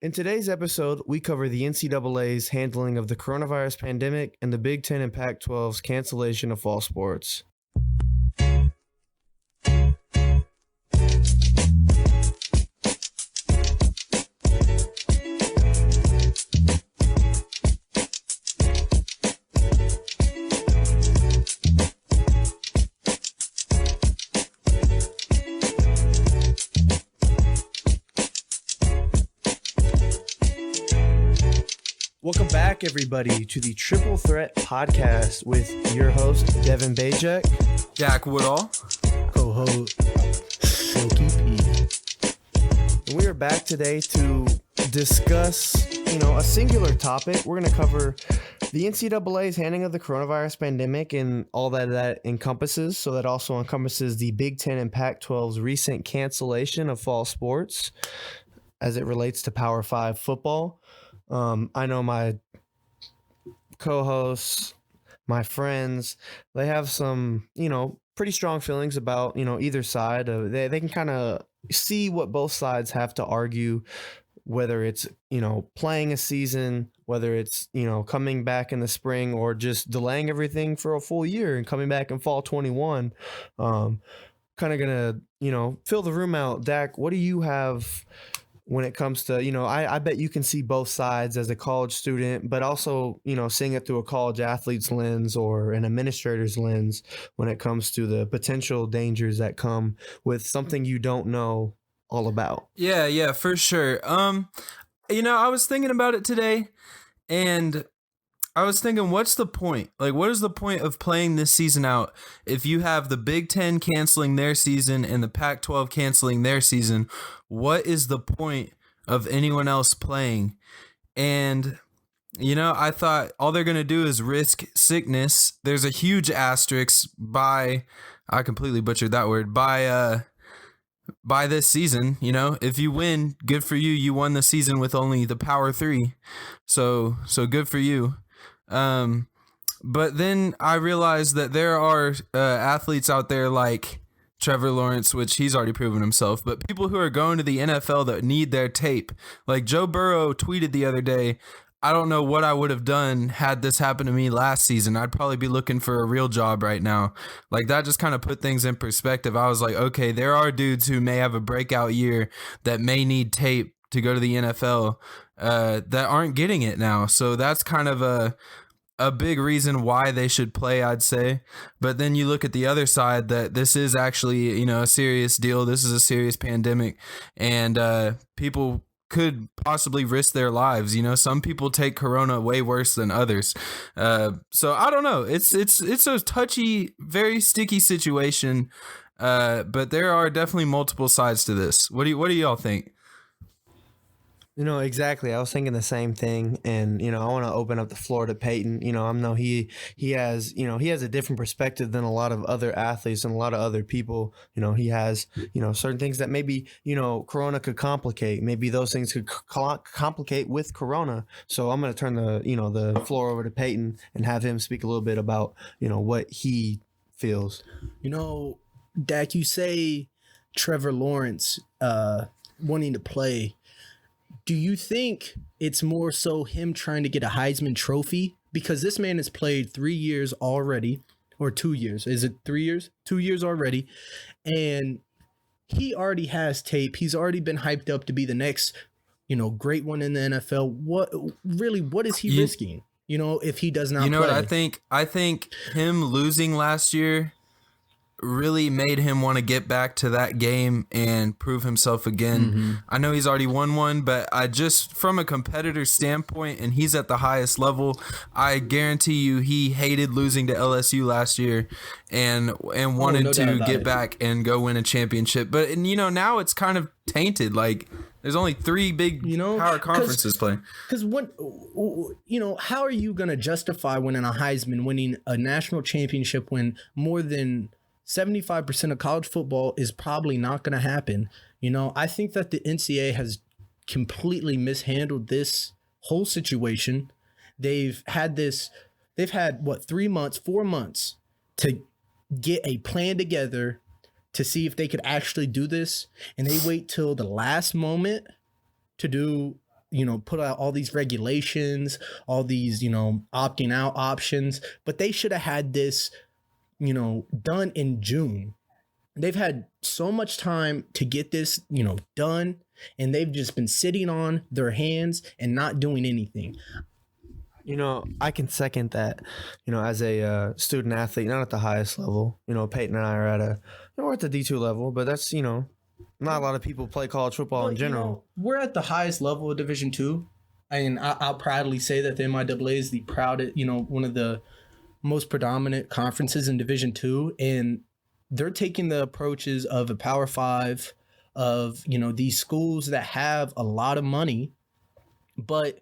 In today's episode, we cover the NCAA's handling of the coronavirus pandemic and the Big Ten and Pac-12's cancellation of fall sports. Welcome back, everybody, to the Triple Threat Podcast with your host, Devin Bajek, Dak Woodall, co-host Silky P. And we are back today to discuss, a singular topic. We're going to cover the NCAA's handling of the coronavirus pandemic and all that encompasses. So that also encompasses the Big Ten and Pac-12's recent cancellation of fall sports as it relates to Power 5 football. I know my co-hosts, my friends, they have some, pretty strong feelings about, either side. They can kind of see what both sides have to argue, whether it's, playing a season, whether it's, coming back in the spring or just delaying everything for a full year and coming back in fall 21. Kind of going to, fill the room out. Dak, what do you have when it comes to, I bet you can see both sides as a college student, but also, seeing it through a college athlete's lens or an administrator's lens when it comes to the potential dangers that come with something you don't know all about. Yeah, for sure. I was thinking about it today, and I was thinking, what's the point? Like, what is the point of playing this season out if you have the Big Ten canceling their season and the Pac-12 canceling their season? What is the point of anyone else playing? And, I thought all they're going to do is risk sickness. There's a huge asterisk I completely butchered that word, by this season. If you win, good for you. You won the season with only the Power 3. So good for you. But then I realized that there are athletes out there like Trevor Lawrence, which he's already proven himself, but people who are going to the NFL that need their tape. Like Joe Burrow tweeted the other day, I don't know what I would have done had this happened to me last season. I'd probably be looking for a real job right now. Like, that just kind of put things in perspective. I was like, okay, there are dudes who may have a breakout year that may need tape to go to the NFL that aren't getting it now. So that's kind of a big reason why they should play, I'd say. But then you look at the other side, that this is actually, a serious deal. This is a serious pandemic, and people could possibly risk their lives. Some people take corona way worse than others. So I don't know. It's a touchy, very sticky situation. But there are definitely multiple sides to this. What do y'all think? Exactly. I was thinking the same thing. And, I want to open up the floor to Peyton. I know he has a different perspective than a lot of other athletes and a lot of other people. He has, certain things that maybe, Corona could complicate. Maybe those things could complicate with Corona. So I'm going to turn the floor over to Peyton and have him speak a little bit about, what he feels. Dak, you say Trevor Lawrence wanting to play. Do you think it's more so him trying to get a Heisman Trophy? Because this man has played 3 years already, or 2 years. Is it 3 years? 2 years already. And he already has tape. He's already been hyped up to be the next, great one in the NFL. What is he risking? If he does not play? What I think him losing last year really made him want to get back to that game and prove himself again. Mm-hmm. I know he's already won one, but I just, from a competitor standpoint, and he's at the highest level, I guarantee you he hated losing to LSU last year and wanted to get back and go win a championship. But now it's kind of tainted. Like, there's only 3 big power conferences playing. Because how are you going to justify winning a Heisman, winning a national championship when more than 75% of college football is probably not going to happen? I think that the NCAA has completely mishandled this whole situation. They've had 3 months, 4 months to get a plan together to see if they could actually do this. And they wait till the last moment to do put out all these regulations, all these, opting out options, but they should have had this, done in June. They've had so much time to get this, done, and they've just been sitting on their hands and not doing anything. I can second that. As a student athlete, not at the highest level. Peyton and I are we're at the D2 level, but that's not a lot of people play college football in general. We're at the highest level of Division II, and I'll proudly say that the MIAA is the proudest, one of the most predominant conferences in Division II, and they're taking the approaches of a Power 5, of these schools that have a lot of money, but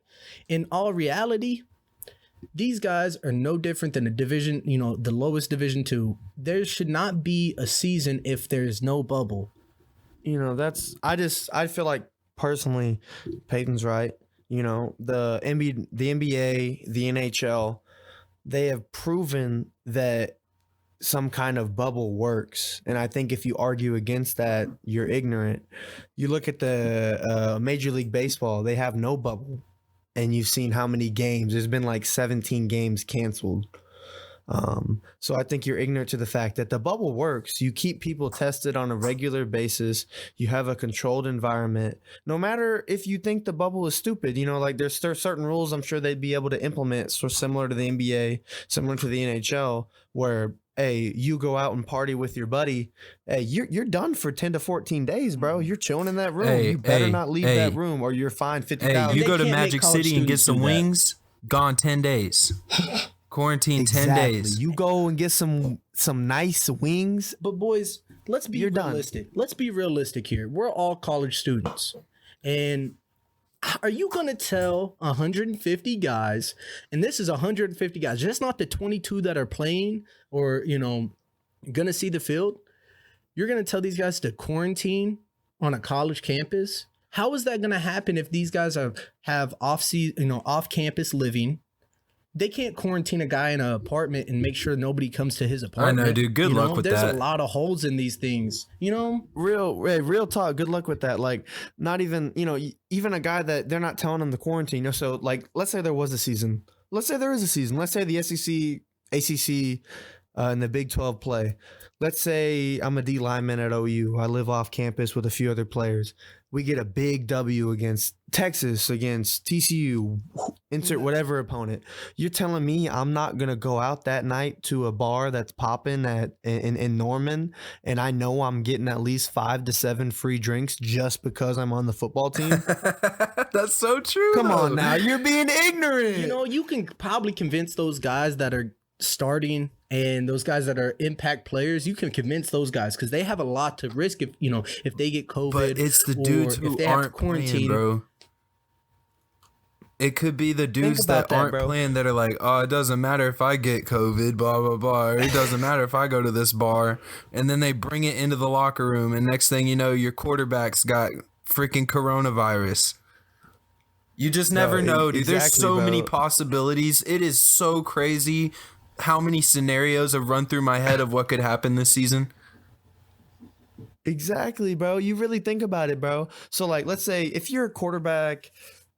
in all reality, these guys are no different than a division, the lowest Division II. There should not be a season if there's no bubble. I feel like personally, Peyton's right. The NBA, the NHL, they have proven that some kind of bubble works. And I think if you argue against that, you're ignorant. You look at the Major League Baseball, they have no bubble. And you've seen how many games. There's been like 17 games canceled. So I think you're ignorant to the fact that the bubble works. You keep people tested on a regular basis. You have a controlled environment. No matter if you think the bubble is stupid, there's certain rules I'm sure they'd be able to implement, so similar to the NBA, similar to the NHL, where hey, you go out and party with your buddy. Hey, you're done for 10 to 14 days, bro. You're chilling in that room. Hey, you better not leave that room or you're fined $50,000. Hey, you go to can't Magic make college City and get students some do that. wings, gone 10 days. Quarantine 10 days. You go and get some nice wings. But boys, let's be realistic. Let's be realistic here. We're all college students. And are you going to tell 150 guys, and this is 150 guys, just not the 22 that are playing or, going to see the field. You're going to tell these guys to quarantine on a college campus? How is that going to happen if these guys have off-campus living? They can't quarantine a guy in an apartment and make sure nobody comes to his apartment. I know, dude. Good luck with There's that. a lot of holes in these things, Real talk. Good luck with that. Like, not even, even a guy that they're not telling him to quarantine. So, like, let's say there was a season. Let's say there is a season. Let's say the SEC, ACC, and the Big 12 play. Let's say I'm a D lineman at OU. I live off campus with a few other players. We get a big W against Texas, against TCU, insert whatever opponent. You're telling me I'm not going to go out that night to a bar that's popping in Norman, and I know I'm getting at least 5 to 7 free drinks just because I'm on the football team? That's so true. Come on now. You're being ignorant. You can probably convince those guys that are starting and those guys that are impact players. You can convince those guys because they have a lot to risk if they get COVID. But it's the dudes who aren't playing, bro. It could be the dudes that aren't playing that are like, oh, it doesn't matter if I get COVID, blah, blah, blah. Or it doesn't matter if I go to this bar. And then they bring it into the locker room. And next thing you know, your quarterback's got freaking coronavirus. You just never know, dude. There's so many possibilities. It is so crazy how many scenarios have run through my head of what could happen this season. Exactly, bro. You really think about it, bro. So, like, let's say if you're a quarterback,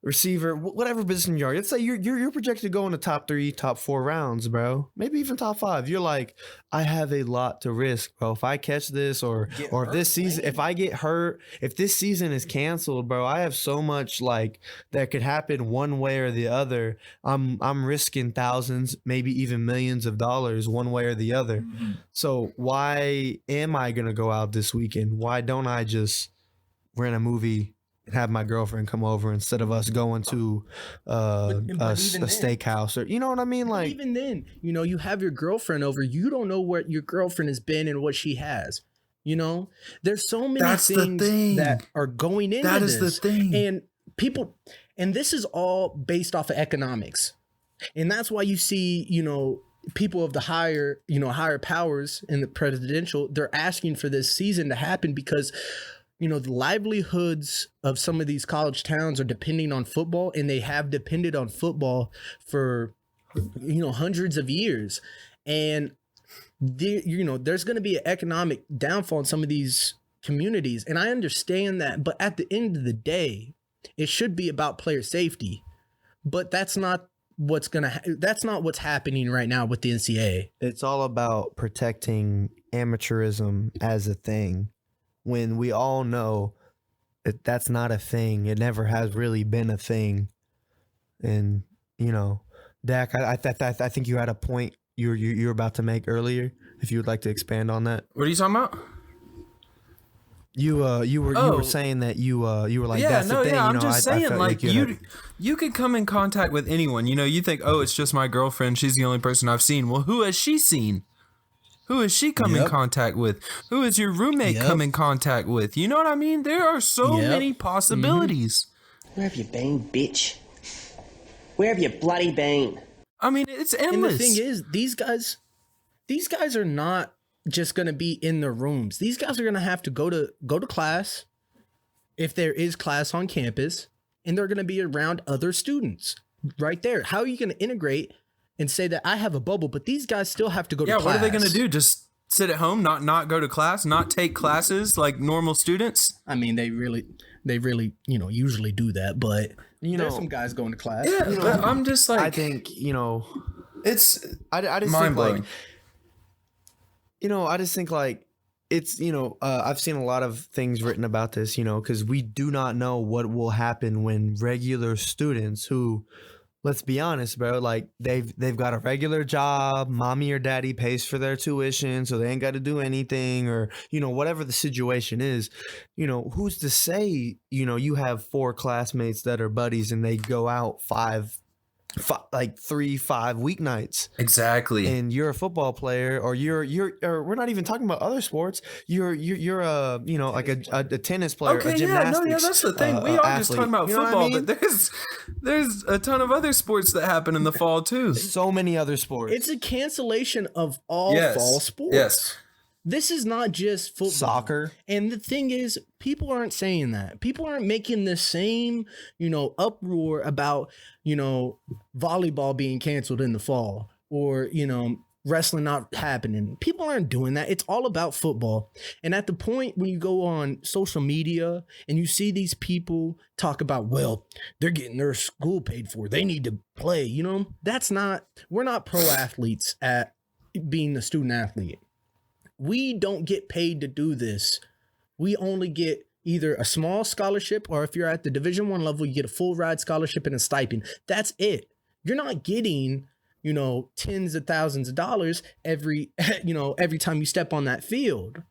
receiver, whatever position you are, let's say you're projected to go in the top 3, top 4 rounds, bro. Maybe even top 5. You're like, I have a lot to risk, bro. If I catch this or if this season, if I get hurt, if this season is canceled, bro, I have so much like that could happen one way or the other. I'm risking thousands, maybe even millions of dollars one way or the other. Mm-hmm. So why am I gonna go out this weekend? Why don't I just rent a movie and have my girlfriend come over instead of us going to a steakhouse, or you know what I mean? Like, even then, you have your girlfriend over. You don't know what your girlfriend has been and what she has. There's so many things that are going into this. That is the thing. And people, and this is all based off of economics. And that's why you see, people of the higher powers in the presidential, they're asking for this season to happen because the livelihoods of some of these college towns are depending on football, and they have depended on football for, hundreds of years. And, there's going to be an economic downfall in some of these communities. And I understand that. But at the end of the day, it should be about player safety. But that's not that's not what's happening right now with the NCAA. It's all about protecting amateurism as a thing when we all know that that's not a thing. It never has really been a thing. And, you know, Dak, I think you had a point you were about to make earlier. If you would like to expand on that. What are you talking about? You were saying that you were like, that's the thing. I'm you know, just I saying, felt like you you could come in contact with anyone. You know, you think, oh, it's just my girlfriend. She's the only person I've seen. Well, who has she seen? Who has she come in contact with? Who is your roommate come in contact with? You know what I mean? There are so many possibilities. Where have you been, bitch? Where have you bloody been? I mean, it's endless. And the thing is, these guys are not just going to be in their rooms. These guys are going to have to go to class if there is class on campus, and they're going to be around other students right there. How are you going to integrate and say that I have a bubble, but these guys still have to go to class? Yeah, what are they going to do? Just sit at home, not go to class, not take classes like normal students? I mean, they really, usually do that, but there's some guys going to class. Yeah, but I'm just like, I think, it's I just think mind-blowing. I just think like it's, I've seen a lot of things written about this, because we do not know what will happen when regular students who, let's be honest, bro, like they've got a regular job, mommy or daddy pays for their tuition, so they ain't got to do anything, or, whatever the situation is, who's to say, you have 4 classmates that are buddies and they go out 3-5 weeknights. Exactly. And you're a football player, or or we're not even talking about other sports. You're a like a tennis player, Okay, a gymnastics. that's the thing. We are just talking about football, but there's a ton of other sports that happen in the fall too. So many other sports. It's a cancellation of all fall sports. Yes. This is not just football. Soccer. And the thing is, people aren't saying that. People aren't making the same, uproar about, volleyball being canceled in the fall, or, wrestling not happening. People aren't doing that. It's all about football. And at the point when you go on social media and you see these people talk about, well, they're getting their school paid for, they need to play, we're not pro athletes at being a student athlete. We don't get paid to do this. We only get either a small scholarship, or if you're at the Division I level, you get a full ride scholarship and a stipend. That's it. You're not getting, tens of thousands of dollars every time you step on that field.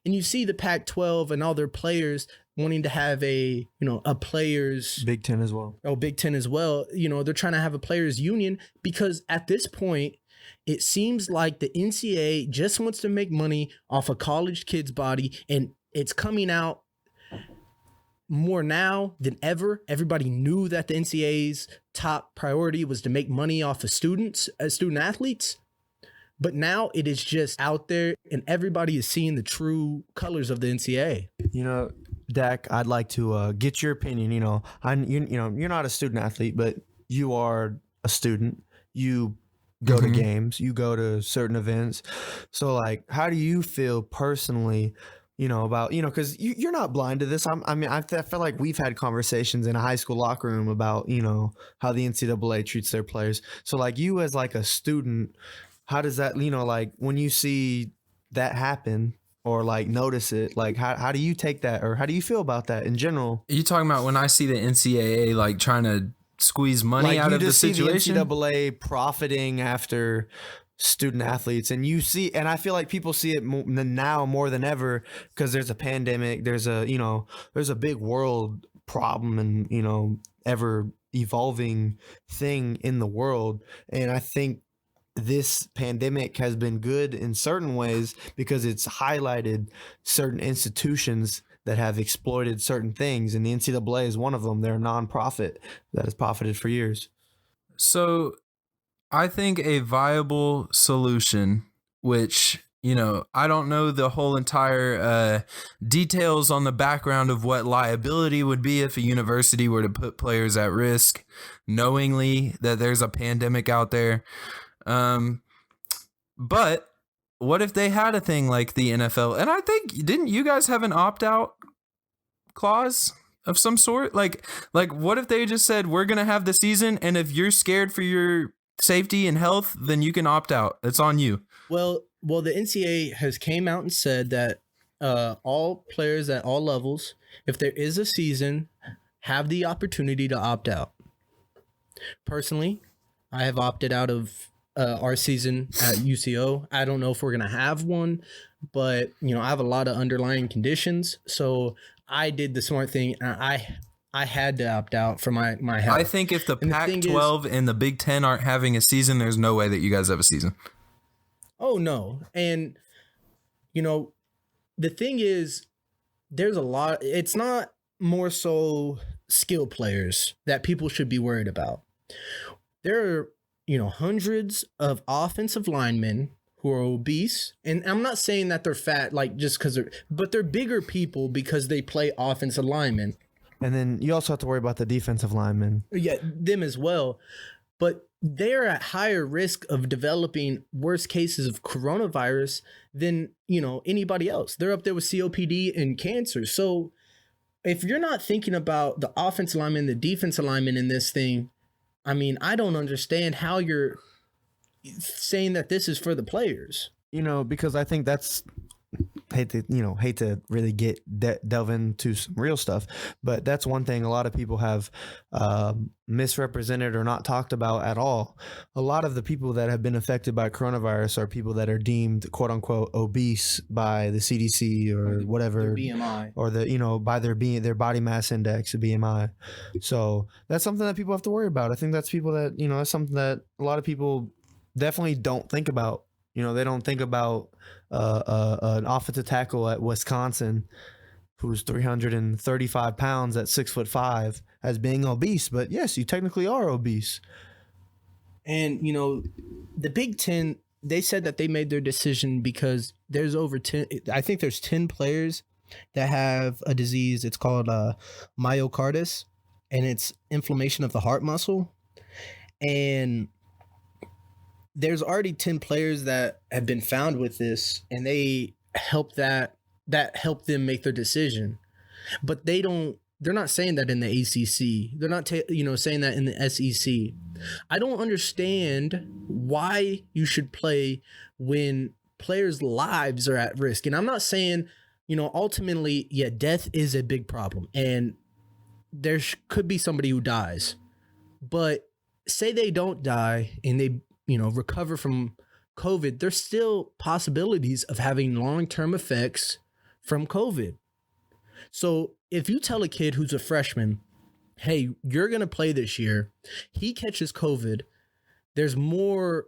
And you see the Pac-12 and all their players wanting to have a players Big Ten as well. Oh, Big Ten as well. They're trying to have a players union, because at this point, it seems like the NCAA just wants to make money off a college kid's body, and it's coming out more now than ever. Everybody knew that the NCAA's top priority was to make money off of student athletes, but now it is just out there, and everybody is seeing the true colors of the NCAA. Dak, I'd like to get your opinion. You're not a student athlete, but you are a student. You go to games, you go to certain events. So like, how do you feel personally, about, because you're not blind to this. I feel like we've had conversations in a high school locker room about, how the NCAA treats their players. So like, you as like a student, how does that, like when you see that happen or like notice it, like how do you take that, or how do you feel about that in general? Are you talking about when I see the NCAA like trying to squeeze money out of the situation? See the NCAA profiting after student athletes, and I feel like people see it now more than ever, because there's a pandemic, there's a big world problem, and ever evolving thing in the world. And I think this pandemic has been good in certain ways, because it's highlighted certain institutions that have exploited certain things, and the NCAA is one of them. They're a nonprofit that has profited for years. So I think a viable solution, which, I don't know the whole entire details on the background of what liability would be if a university were to put players at risk, knowingly that there's a pandemic out there. But what if they had a thing like the NFL? And I think, didn't you guys have an opt-out clause? of some sort? Like what if they just said, we're going to have the season, and if you're scared for your safety and health, then you can opt out. It's on you. Well, the NCAA has came out and said that all players at all levels, if there is a season, have the opportunity to opt out. Personally, I have opted out of our season at UCO. I don't know if we're going to have one, but I have a lot of underlying conditions. So I did the smart thing, and I had to opt out for my health. I think if the Pac-12 and the Big Ten aren't having a season, there's no way that you guys have a season. Oh, no. And, the thing is, there's a lot. It's not more so skill players that people should be worried about. There are, hundreds of offensive linemen who are obese. And I'm not saying that they're fat, like just because but they're bigger people because they play offensive linemen. And then you also have to worry about the defensive linemen. Yeah, them as well. But they're at higher risk of developing worse cases of coronavirus than, anybody else. They're up there with COPD and cancer. So if you're not thinking about the offensive lineman, the defensive lineman in this thing, I don't understand how you're saying that this is for the players. Because I think that's hate to really delve into some real stuff, but that's one thing a lot of people have misrepresented or not talked about at all. A lot of the people that have been affected by coronavirus are people that are deemed quote unquote obese by the CDC or whatever, their BMI, or by their body mass index, the BMI. So that's something that people have to worry about. I think that's people that that's something that a lot of people definitely don't think about. They don't think about an offensive tackle at Wisconsin who's 335 pounds at 6'5" as being obese. But yes, you technically are obese. And, the Big Ten, they said that they made their decision because there's over 10, I think there's 10 players that have a disease. It's called myocarditis, and it's inflammation of the heart muscle. And there's already 10 players that have been found with this, and they help that helped them make their decision. But they're not saying that in the ACC. They're not saying that in the SEC. I don't understand why you should play when players' lives are at risk. And I'm not saying, ultimately, yeah, death is a big problem, and there could be somebody who dies. But say they don't die and they recover from COVID, there's still possibilities of having long-term effects from COVID. So if you tell a kid who's a freshman, hey, you're going to play this year, he catches COVID, there's more,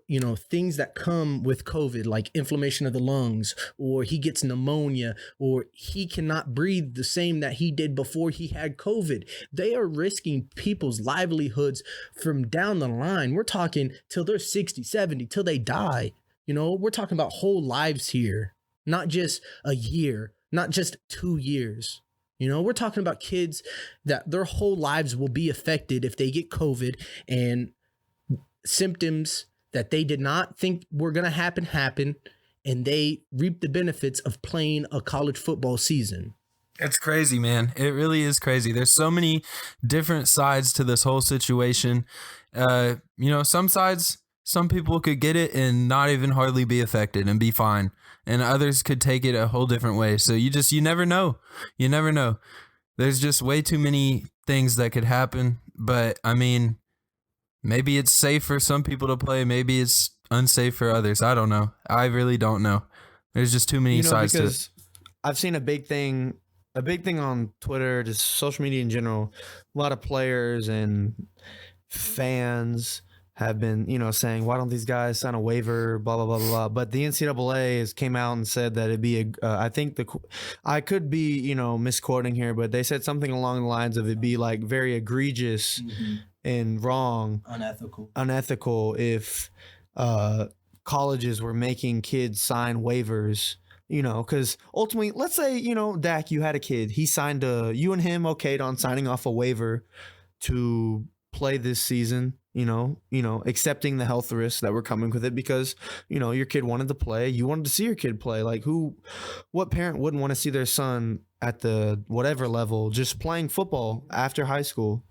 things that come with COVID, like inflammation of the lungs, or he gets pneumonia, or he cannot breathe the same that he did before he had COVID. They are risking people's livelihoods from down the line. We're talking till they're 60, 70, till they die. We're talking about whole lives here, not just a year, not just 2 years. We're talking about kids that their whole lives will be affected if they get COVID, and symptoms that they did not think were going to happen, and they reap the benefits of playing a college football season. It's crazy, man. It really is crazy. There's so many different sides to this whole situation. Some sides, some people could get it and not even hardly be affected and be fine, and others could take it a whole different way. So you never know. You never know. There's just way too many things that could happen. But maybe it's safe for some people to play. Maybe it's unsafe for others. I don't know. I really don't know. There's just too many sides to it. I've seen a big thing on Twitter, just social media in general. A lot of players and fans have been, saying, why don't these guys sign a waiver, blah, blah, blah, blah. But the NCAA has came out and said that it'd be I could be, misquoting here, but they said something along the lines of it'd be like very egregious and wrong, unethical if colleges were making kids sign waivers, because ultimately, let's say, Dak, you had a kid, he signed you and him okayed on signing off a waiver to play this season, accepting the health risks that were coming with it because, your kid wanted to play. You wanted to see your kid play. Like what parent wouldn't want to see their son at the whatever level just playing football after high school?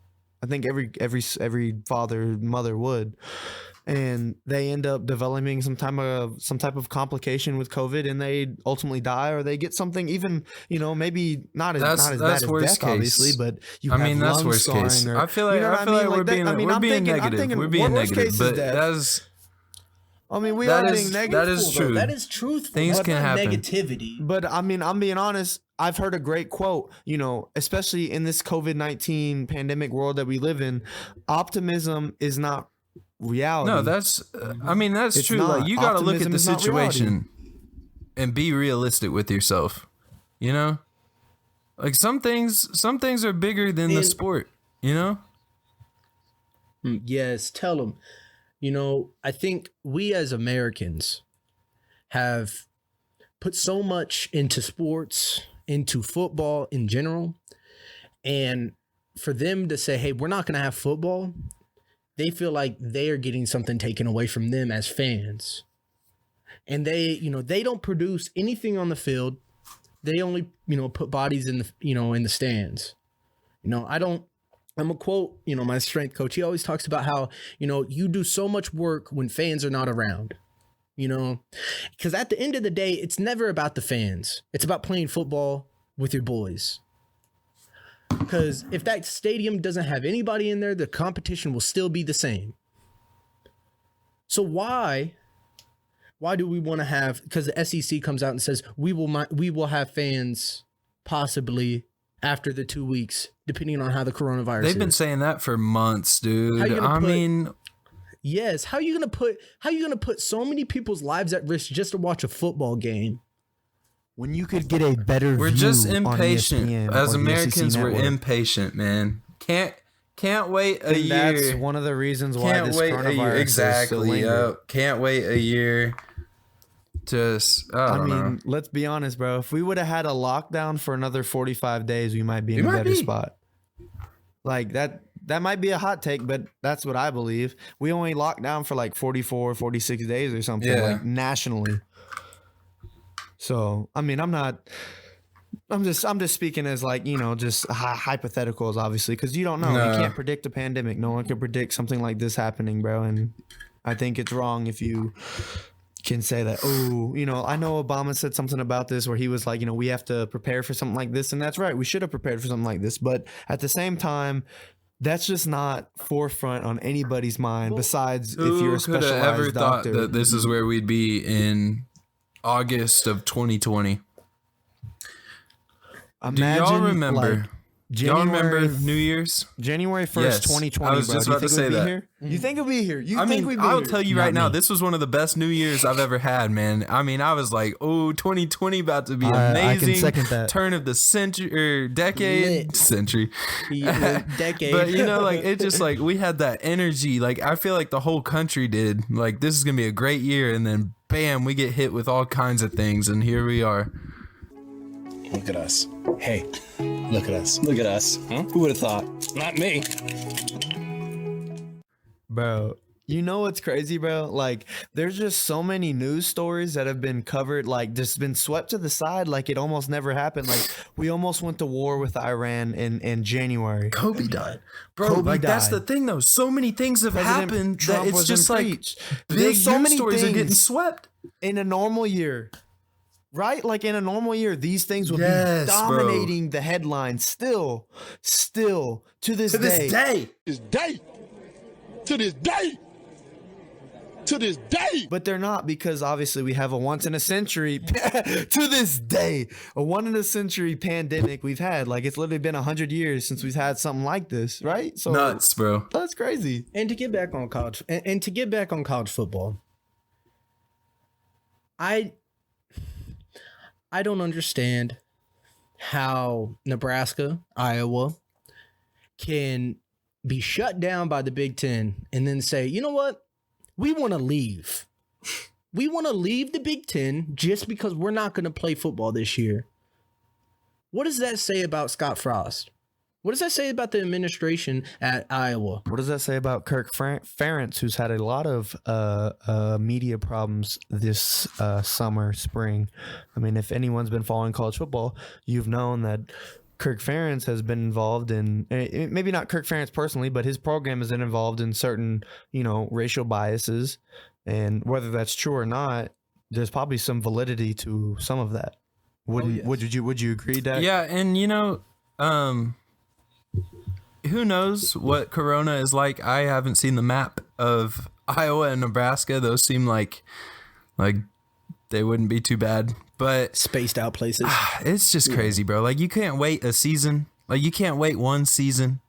I think every father, mother would. And they end up developing some type of complication with COVID, and they ultimately die, or they get something even, maybe not as bad as death, obviously, but that's worst case. I feel like we're being negative. We're being negative, but that's. We are being negative. That is true. That is truthful. Things can happen. Negativity. But I'm being honest. I've heard a great quote, especially in this COVID-19 pandemic world that we live in, optimism is not reality. No, that's true. Not. Like, you got to look at the situation and be realistic with yourself. Like some things are bigger than the sport, Yes, tell them. I think we as Americans have put so much into sports, into football in general, and for them to say, hey, we're not going to have football, they feel like they are getting something taken away from them as fans. And they don't produce anything on the field. They only, put bodies in the, in the stands. I'm a quote, my strength coach. He always talks about how, you do so much work when fans are not around, because at the end of the day, it's never about the fans. It's about playing football with your boys. Because if that stadium doesn't have anybody in there, the competition will still be the same. So why do we want to have, because the SEC comes out and says we will have fans possibly after the 2 weeks, depending on how the coronavirus They've been saying that for months, dude. Yes, how are you gonna put so many people's lives at risk just to watch a football game? When you could get a better we're view just on impatient. ESPN As or the Americans, SEC we're network. impatient, man. Can't wait a year. That's one of the reasons why Can't this wait coronavirus a year. Exactly. is so Can't wait a year. I mean, let's be honest, bro. If we would have had a lockdown for another 45 days, we might be in a better spot. Like that might be a hot take, but that's what I believe. We only locked down for like 44, 46 days or something, like nationally. So, I'm just speaking as like, just hypotheticals, obviously, because you don't know. You can't predict a pandemic. No one can predict something like this happening, bro. And I think it's wrong if you can say that, I know Obama said something about this where he was like, we have to prepare for something like this. And that's right. We should have prepared for something like this. But at the same time, that's just not forefront on anybody's mind besides if you're a specialized ever doctor. Thought that this is where we'd be in August of 2020? Imagine, do y'all remember? Y'all remember New Year's? January 1st, Yes. 2020. I was just about to say that. You think it'll be here? I'll tell you right now, this was one of the best New Year's I've ever had, man. I was like, 2020 about to be amazing. I can second that. Turn of the century or decade. Lit. Century. Decade. But it just like we had that energy. Like I feel like the whole country did. Like this is gonna be a great year, and then bam, we get hit with all kinds of things, and here we are. Look at us. Hey, look at us. Look at us. Huh? Who would have thought? Not me. Bro, you know what's crazy, bro? Like, there's just so many news stories that have been covered, like, just been swept to the side like it almost never happened. Like, we almost went to war with Iran in January. Kobe died. Bro, Kobe that's died. the thing, though. So many things have President happened Trump that it's was just impeached. like big There's so news many stories are getting things. swept. In a normal year, right? Like in a normal year, these things would Yes, be bro. dominating the headlines still to this day. This day. To this day. To this day. But they're not, because obviously we have a once in a century to this day, a one in a century pandemic we've had. Like it's literally been 100 years since we've had something like this, right? So Nuts, bro. that's crazy. And to get back on college and to get back on college football, I don't understand how Nebraska, Iowa can be shut down by the Big Ten and then say, you know what? We want to leave. We want to leave the Big Ten just because we're not going to play football this year. What does that say about Scott Frost? What does that say about the administration at Iowa? What does that say about Kirk Ferentz, who's had a lot of media problems this summer, spring? I mean, if anyone's been following college football, you've known that Kirk Ferentz has been involved in, maybe not Kirk Ferentz personally, but his program has been involved in certain, racial biases. And whether that's true or not, there's probably some validity to some of that. Would you agree, Dak? Yeah, and who knows what Corona is like? I haven't seen the map of Iowa and Nebraska. Those seem like they wouldn't be too bad, but Spaced out places. it's just crazy, bro. Like, you can't wait a season. Like, you can't wait one season.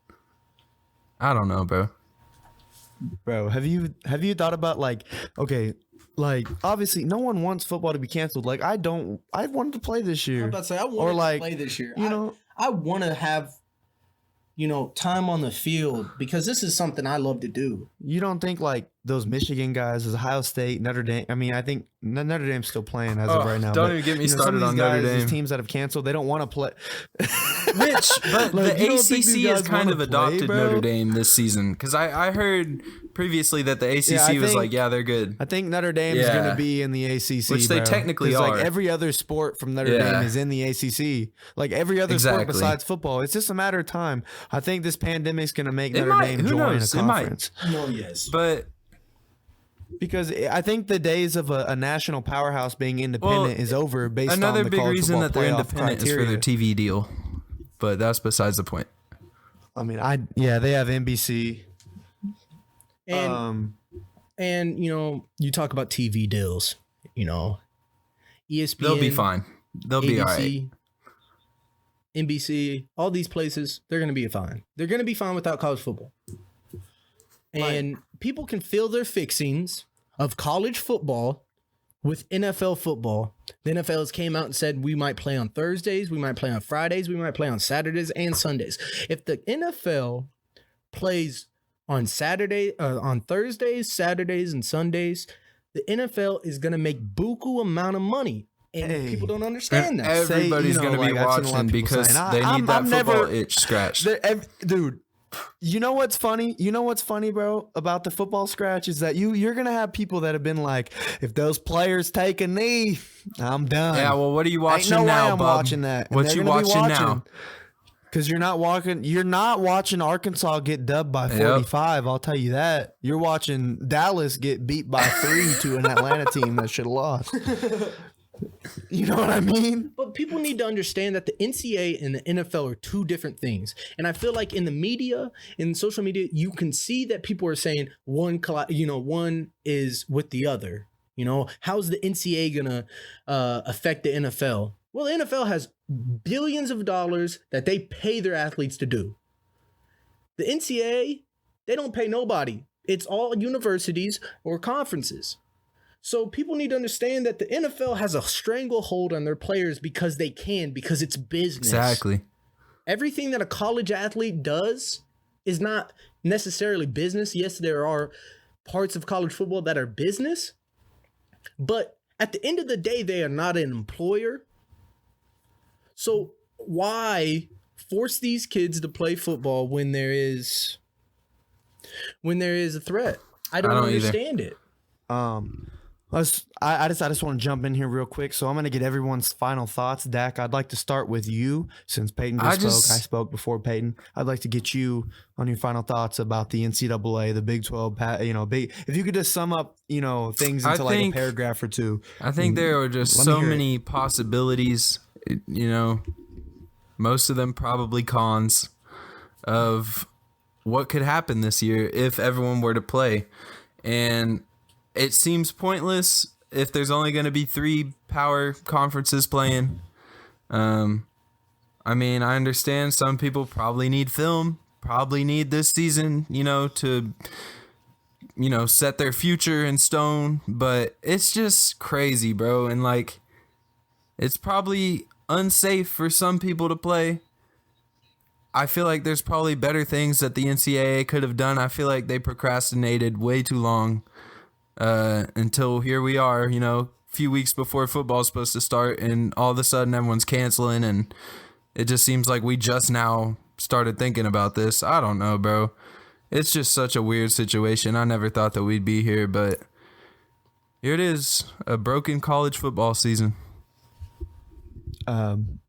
I don't know, bro. Bro, have you thought about obviously no one wants football to be canceled. Like, I wanted to play this year. I'm about to say I want to play this year. I want to have time on the field because this is something I love to do. You don't think like those Michigan guys, Ohio State, Notre Dame? I mean, I think Notre Dame's still playing as of right now. Don't even get me started on Notre Dame. These teams that have canceled, they don't want to play. But the ACC has kind of adopted Notre Dame this season, because I heard previously that the ACC was they're good. I think Notre Dame is going to be in the ACC, which they technically are. Like every other sport from Notre Dame is in the ACC. Like every other sport besides football, it's just a matter of time. I think this pandemic's going to make Notre Dame join a conference. No, yes, but. Because I think the days of a national powerhouse being independent is over. Based on the big reason that they're independent criteria. is for their TV deal, but that's besides the point. I mean, they have NBC, and you talk about TV deals. ESPN, they'll be fine. They'll be all right. NBC, all these places, they're going to be fine. They're going to be fine without college football. And people can feel their fixings of college football with NFL football. The NFL has came out and said we might play on Thursdays, we might play on Fridays, we might play on Saturdays and Sundays. If the NFL plays on Thursdays, Saturdays, and Sundays, the NFL is going to make buku amount of money. And people don't understand that. Everybody's going to be watching because they need that football itch scratched. Dude. You know what's funny? Bro, about the football scratch is that you're going to have people that have been like, if those players take a knee, I'm done. Yeah, well, what are you watching Ain't no now, way I'm bub? watching that. What you watching now? Because you're not watching Arkansas get dubbed by 45. I'll tell you that. You're watching Dallas get beat by 3 to an Atlanta team that should have lost. You know what I mean? But people need to understand that the NCAA and the NFL are two different things. And I feel like in the media, in social media, you can see that people are saying one is with the other. How's the NCAA going to affect the NFL? Well, the NFL has billions of dollars that they pay their athletes to do. The NCAA, they don't pay nobody. It's all universities or conferences. So people need to understand that the NFL has a stranglehold on their players because it's business. Exactly. Everything that a college athlete does is not necessarily business. Yes, there are parts of college football that are business, but at the end of the day, they are not an employer. So why force these kids to play football when there is a threat? I don't understand it. I just want to jump in here real quick. So I'm going to get everyone's final thoughts. Dak, I'd like to start with you since Peyton spoke. I spoke before Peyton. I'd like to get you on your final thoughts about the NCAA, the Big 12. If you could just sum up, things into a paragraph or two. I think there are just so many possibilities. Most of them probably cons of what could happen this year if everyone were to play, and it seems pointless if there's only going to be 3 power conferences playing. I mean, I understand some people probably need film, probably need this season, to, set their future in stone. But it's just crazy, bro. And, it's probably unsafe for some people to play. I feel like there's probably better things that the NCAA could have done. I feel like they procrastinated way too long. Until here we are, a few weeks before football's supposed to start, and all of a sudden everyone's canceling, and it just seems like we just now started thinking about this. I don't know, bro. It's just such a weird situation. I never thought that we'd be here, but here it is, a broken college football season.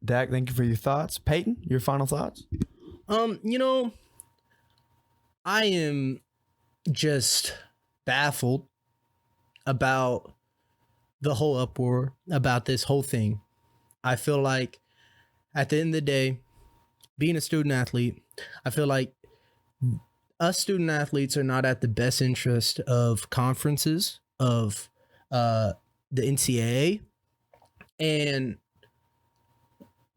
Dak, thank you for your thoughts. Peyton, your final thoughts? I am just baffled about the whole uproar, about this whole thing. I feel like at the end of the day, being a student athlete, I feel like us student athletes are not at the best interest of conferences, of the NCAA, and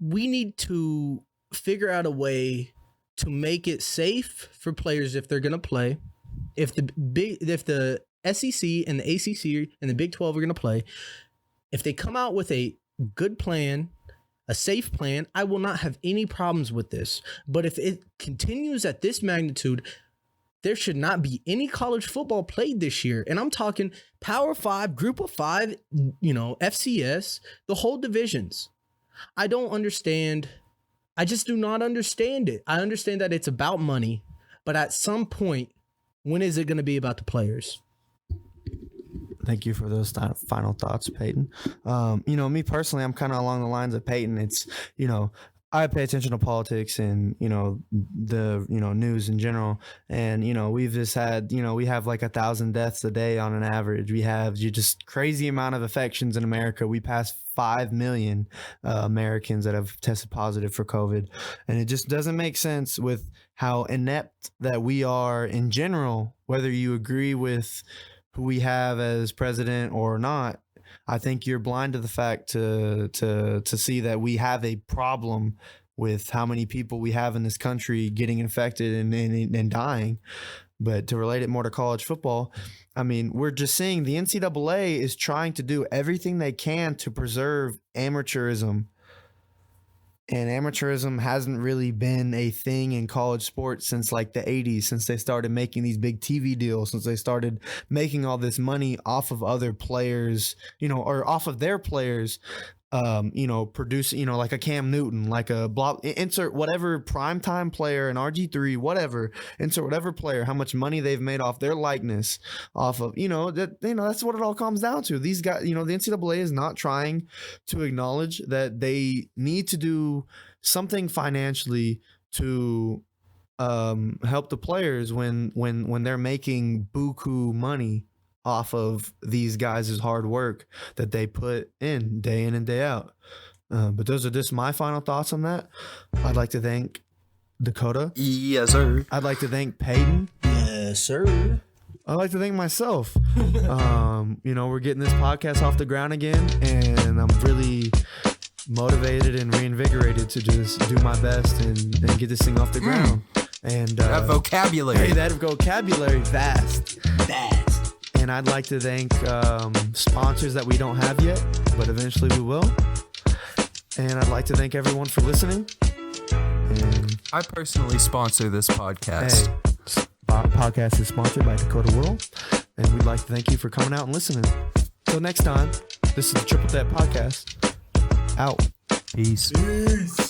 we need to figure out a way to make it safe for players if they're going to play. If the SEC and the ACC and the Big 12 are going to play, if they come out with a good plan, a safe plan, I will not have any problems with this. But if it continues at this magnitude, there should not be any college football played this year. And I'm talking Power 5, Group of 5, FCS, the whole divisions. I don't understand. I just do not understand it. I understand that it's about money, but at some point, when is it going to be about the players? Thank you for those final thoughts, Peyton. Me personally, I'm kind of along the lines of Peyton. It's, I pay attention to politics and, the, news in general. And, we've just had, we have like 1,000 deaths a day on an average. We have just crazy amount of infections in America. We passed 5 million Americans that have tested positive for COVID. And it just doesn't make sense with how inept that we are in general, whether you agree with who we have as president or not. I think you're blind to the fact to see that we have a problem with how many people we have in this country getting infected and dying. But to relate it more to college football, I mean, we're just seeing the NCAA is trying to do everything they can to preserve amateurism. And amateurism hasn't really been a thing in college sports since like the 80s, since they started making these big TV deals, since they started making all this money off of other players, or off of their players, producing, like a Cam Newton, like a insert whatever primetime player, an RG3, whatever, insert whatever player, how much money they've made off their likeness, off of, that's what it all comes down to. These guys, the NCAA is not trying to acknowledge that they need to do something financially to help the players when they're making buku money off of these guys' hard work that they put in and day out. But those are just my final thoughts on that. I'd like to thank Dakota. Yes, sir. I'd like to thank Peyton. Yes, sir. I'd like to thank myself. We're getting this podcast off the ground again, and I'm really motivated and reinvigorated to just do my best and get this thing off the ground. And that vocabulary. Hey, that vocabulary, vast. And I'd like to thank sponsors that we don't have yet, but eventually we will. And I'd like to thank everyone for listening. And I personally sponsor this podcast. Podcast is sponsored by Dakota World, and we'd like to thank you for coming out and listening. Till next time, this is the Triple Threat Podcast. Out. Peace. Peace.